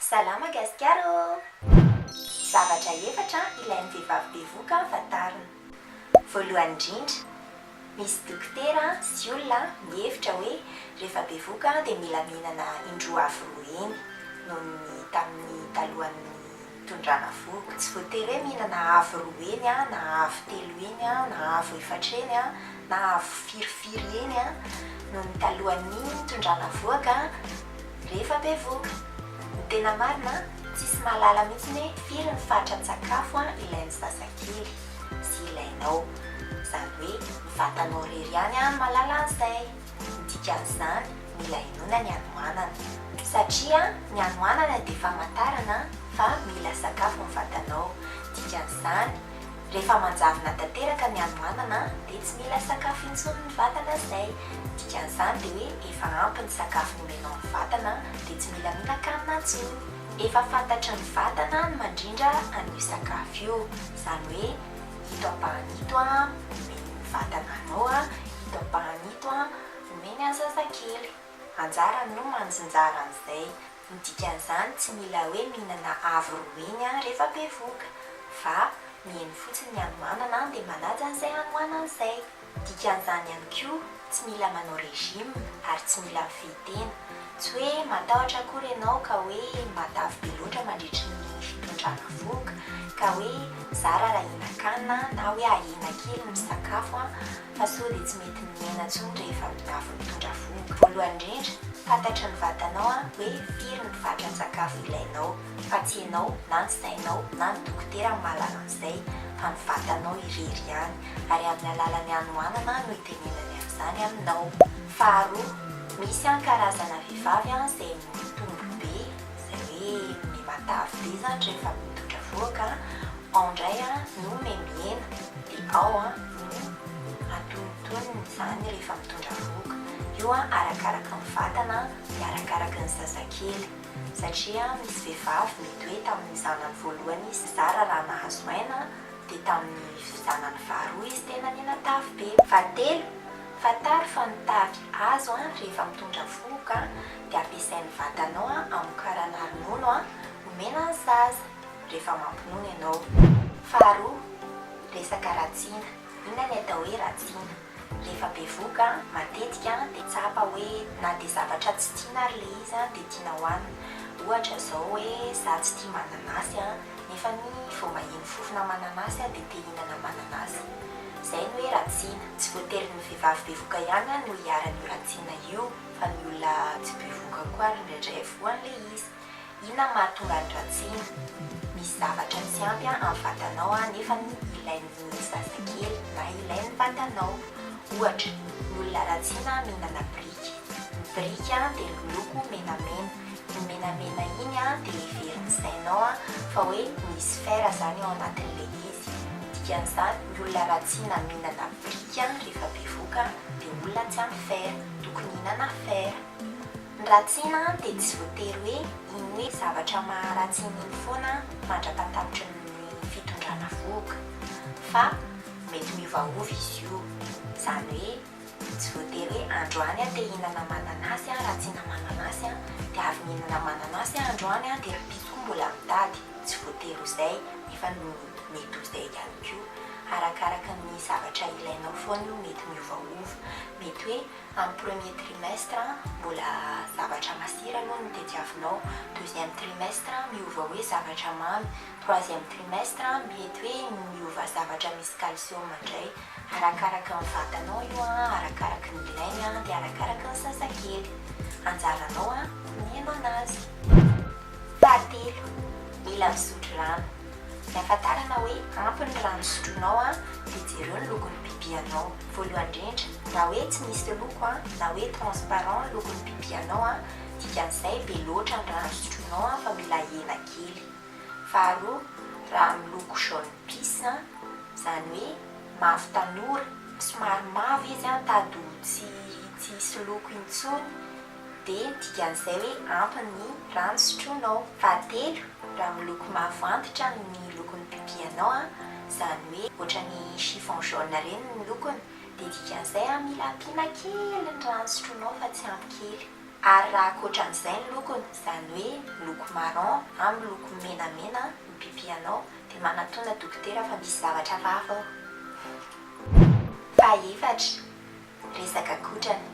Salama gasikaro! Zavatra efatra ilain'ny vehivavy bevoka fantarina. Voalohany indrindra, misy dokotera sy olona mihevitra hoe rehefa bevoka dia mila mihinana indroa avy roa eny noho ny tamin'ny talohan'ny fitondrana vohoka. Tsy voatery hoe mihinana avy roa eny na avy telo eny na avy efatra eny na avy firy eny noho ny talohan'ny fitondrana vohoka rehefa bevoka. Ny tena marina, tsisy mahalala mihitsy hoe firy ny fatran-tsakafo ilain'ny zazakely sy ilainao. Izany hoe ny vatanao irery ihany mahalala an'izay. Ny dikan'izany mila Inona ny anohanana. Satria ny anohanana dia famantarana fa mila sakafo ny vatanao. Dikan'izany rehefa manjavona tanteraka ny anohanana dia tsy mila sakafo intsony ny vatana izay. Dikan'izany dia hoe efa ampy ny sakafo nomenao ny vatana dia tsy mila mihinan-kanina intsony. Efa fantatry ny vatana ny mandrindra an'io sakafo io. Izany hoe ito ampahan'ito omeny ny vatananao, ito ampahan'ito omeny ny zazakely. Anjarany no manjinjara an'izay. Ny dikan'izany tsy mila hoe mihinana avy roa eny rehefa bevoka, fa mihaino fotsiny ny anohanana dia manaja an'izay anohanana izay. Dikan'izany ihany koa tsy mila manao régime ary tsy mila mifidy-tena. Tsy hoe matahotra akory ianao ka hoe matavy be loatra mandritry ny fitondrana vohoka ka hoe tsara raha hihinan-kanina na hoe ahena kely ny sakafo fa sao dia tsy mety miaina intsony rehefa avy mitondra vohoka. Voalohany indrindra, fantatry ny vatanao hoe firy ny fatran-tsakafo ilainao, fa tsy ianao na ny sainao na ny dokotera mahalala an'izay fa ny vatanao irery ihany, ary amin'ny alalan'ny anohanana no itenenany amin'izany aminao. Faharoa, misy karazana vehivavy izay mitombo be, izay hoe ny matavy be izany rehefa mitondra vohoka, ao indray no mihena dia ao no atonontonony izany rehefa mitondra vohoka. Io arakaraka ny vatana dia arakaraka ny zazakely, satria misy vehivavy mety hoe tamin'ny zanany voalohany izy tsara raha nahazo aina dia tamin'ny zanany faharoa izy tena nenatavy be. Fahatelo, fantaro fa ny tavy azo rehefa mitondra vohoka dia ampiasain'ny vatanao hamokarana ronono omena ny zaza rehefa mampinono ianao. Faharoa, resaka ratsiana. Inona ny atao hoe ratsiana? Rehefa bevoka matetika dia tsapa hoe na dia zavatra tsy tiana ary ilay izy dia tiana hohanina. Ohatra izao hoe za tsy tia mananasy nefa ny vao maheno fofona mananasy dia te hihinana mananasy. Izay no hoe ratsiana. Tsy voatery ny vehivavy bevoka ihany no hiaran'io ratsiana io, fa ny olona tsy bevoka koa ary indraindray voan'ilay izy. Inona mahatonga ny ratsiana? Misy zavatra tsy ampy amin'ny vatanao nefa ny ilain'ny zazakely na ilain'ny vatanao. Ohatra, ny olona ratsiana mihinana briky. Ny briky dia miloko menamena. Ny menamena iny dia heverin'ny sainao fa hoe misy fer izany ao anatin'ilay izy. Dikan'izany ny olona ratsiana mihinana briky rehefa bevoka dia olona tsy ampy fer, tokony hihinana fer. Ny ratsiana dia tsy voatery hoe iny hoe zavatra maharatsiana iny foana mandra-pahatampotra ny fitondrana vohoka, fa mety miovaova izy io. Izany hoe tsy voatery hoe androany dia hihinana mananasy, ratsiana mananasy dia avy mihinana mananasy androany dia rapiso koa mbola mitady. Tsy voatery ho izay nefa mety ho izay ihany koa. Arakaraka ny zavatra ilainao foana io mety miovaova. Mety hoe amin'ny premier trimestre mbola zavatra masira aloha no tadiavinao, deuxième trimestre miova hoe zavatra mamy, troisième trimestre mety hoe miova zavatra misy calcium indray. Arakaraka ny vatanao io arakaraka ny ilainy dia arakaraka ny zazakely. Anjaranao mihaino anazy. Fahatelo, mila misotro rano. Ny ahafantarana hoe ampy ny rano sotronao dia jereo ny lokon'ny pipianao. Voalohany indrindra, raha hoe tsy misy loko na hoe transparent lokon'ny pipianao dikan'izay be loatra ny rano sotronao fa mila hena kely. Faharoa, raha miloko jaune pisse, izany hoe mavo tanora, somary mavo izy tady tsy hisy loko intsony dia dikan'izay hoe ampy ny rano sotronao. Fahatelo, raha miloko mavo antitra ny lokon'ny pipianao, izany hoe ohatra ny chiffon jaune ireny ny lokony, dia dikan'izay mila ampiana kely ny rano sotronao fa tsy ampy kely. Ary raha ankoatran'izay ny lokony, izany hoe loko marron amin'ny loko menamena ny pipianao dia manatona dokotera fa misy zavatra vafa ao. Fahaefatra, resaka kotrana.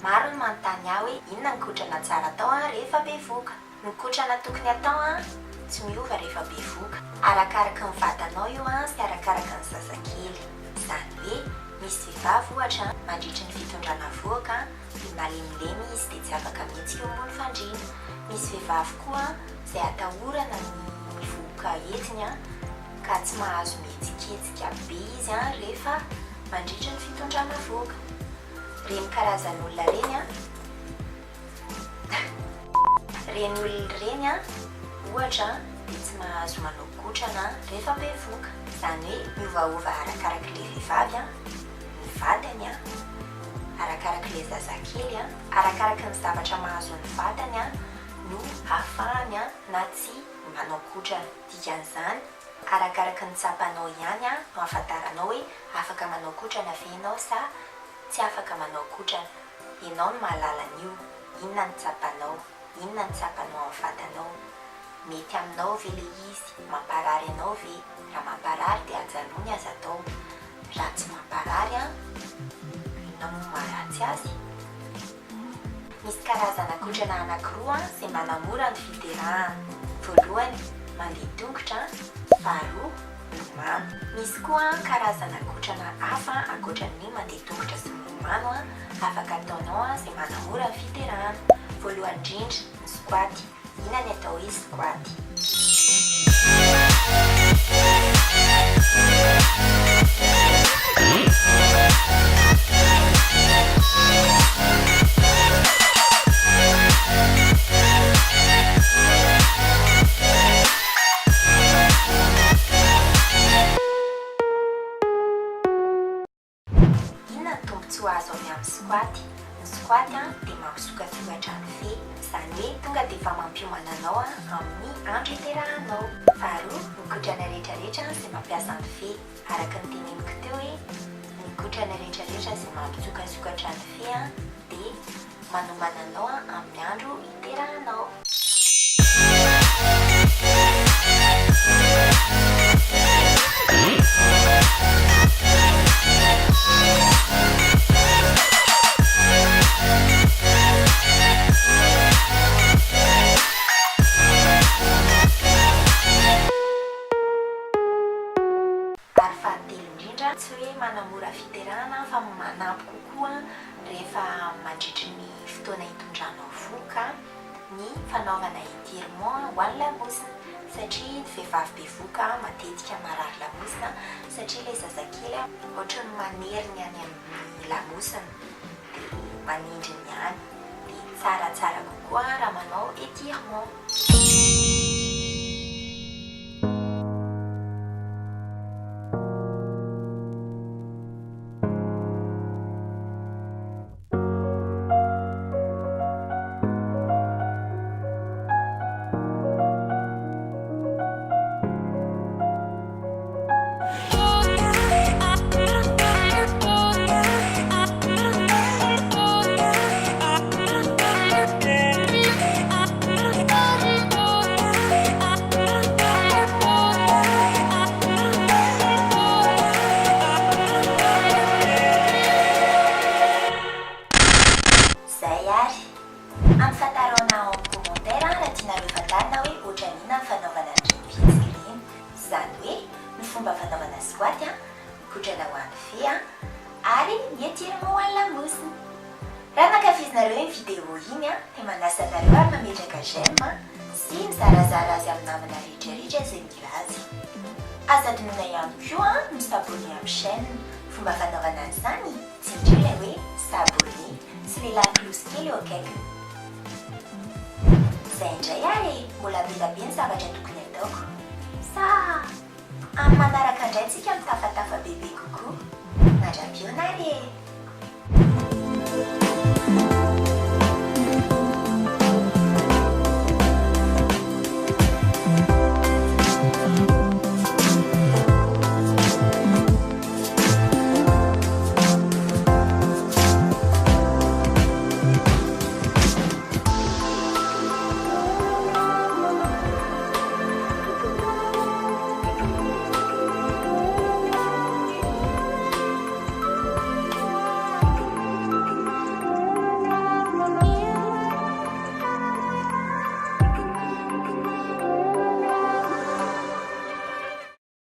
Maro ny manontany ahy hoe inona ny kotrana tsara atao rehefa bevohoka. Ny kotrana tokony atao tsy miova rehefa bevohoka. Arakaraka ny vatanao io sy arakaraka ny zazakely. Izany hoe misy vehivavy ohatra mandritry ny fitondràna vohoka dia malemilemy izy dia tsy afaka mihetsika eo ambony fandriana. Misy vehivavy koa izay atahorana ny vohoka entiny ka tsy mahazo mihetsiketsiky be izy rehefa mandritry ny fitondràna vohoka. Reny karazan'olona reny reny olona reny ohatra dia tsy mahazo manao kotrana rehefa bevohoka. Izany hoe miovaova arakaraka ilay vehivavy ny vatany arakaraka ilay zazakely arakaraka ny zavatra mahazo ny vatany no ahafahany na tsy manao kotrana. Dikan'izany arakaraka ny tsapanao ihany no ahafantaranao hoe afaka manao kotrana ve ianao sa tsy afaka manao kotrana. Ianao no mahalala an'io. Inona ny tsapanao, inona ny tsapanao amin'ny vatanao, mety aminao ve ilay izy, mamparary anao ve? Raha mamparary dia ajanony aza atao, raha tsy mamparary inona no maharatsy azy. Misy karazana kotrana anankiroa izay manamora ny fiterahana. Voalohany mandeha tongotra, faharoa milomano. Misy koa karazana kotrana hafa ankoatran'ny mandeha tongotra sy milomano afaka ataonao izay manamora ny fiterahana. Voalohany indrindra ny squat. Inona ny atao hoe squat? Inona ny tombotsoa azo avy amin'ny squat? Ny squat dia mampisokasokatra ny fe. Izany hoe tonga dia efa mampiomana anao amin'ny andro hiterahanao. Faharoa, ny kotrana rehetrarehetra izay mampiasa ny fe. Araka ny teneniko teo hoe ny kotrana rehetrarehetra izay mampisokasokatra ny fe dia manomana anao amin'ny andro hiterahanao. Tsy hoe manamora fiterahana fa manampy kokoa rehefa mandritry ny fotoana hitondranao vohoka ny fanaovana étirement ho an'ny lamosina satria ny vehivavy bevohoka matetika marary lamosina satria ilay zazakely ohatrany maneriny any amin'ny lamosina dia manindriny any dia tsaratsara kokoa raha manao étirement. Raha nankafizinareo ny vidéo iny dia manasa anareo ary mametraka j'aime sy mizarazara azy amin'ny namana rehetrarehetra izay mila azy. Aza adinoina ihany koa misabony amin'ny chaîne. Fomba fanaovana an'izany tsy indreo ilay hoe s'abonner sy ilay laklosy kely eo akaikiny. Izay indray ary mbola belabe ny zavatra tokony ataoko. Sa amin'ny manaraka indray tsika mitafatafa bebe kokoa. Mandram-pihaona ary